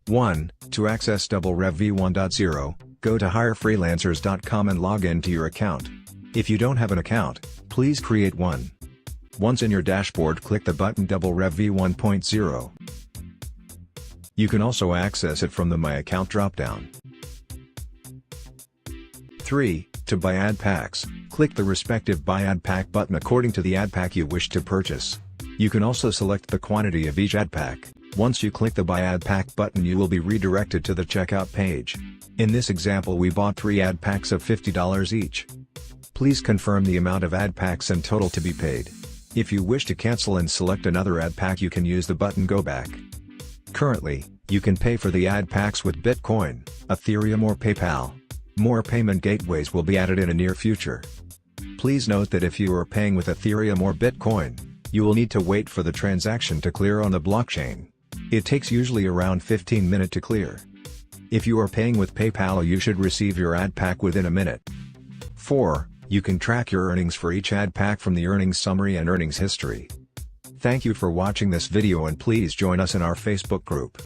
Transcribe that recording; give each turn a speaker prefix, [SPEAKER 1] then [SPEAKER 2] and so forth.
[SPEAKER 1] 1. To access REV v1.0, go to hirefreelancers.com and log in to your account. If you don't have an account, please create one. Once in your dashboard, click the button REV v1.0. You can also access it from the My Account dropdown. 3. To buy ad packs, click the respective Buy Ad Pack button according to the ad pack you wish to purchase. You can also select the quantity of each ad pack. Once you click the Buy Ad Pack button, you will be redirected to the checkout page. In this example, we bought 3 ad packs of $50 each. Please confirm the amount of ad packs and total to be paid. If you wish to cancel and select another ad pack, you can use the button Go Back. Currently, you can pay for the ad packs with Bitcoin, Ethereum or PayPal. More payment gateways will be added in a near future. Please note that if you are paying with Ethereum or Bitcoin, you will need to wait for the transaction to clear on the blockchain. It takes usually around 15 minutes to clear. If you are paying with PayPal, you should receive your ad pack within a minute. 4. You can track your earnings for each ad pack from the earnings summary and earnings history. Thank you for watching this video, and please join us in our Facebook group.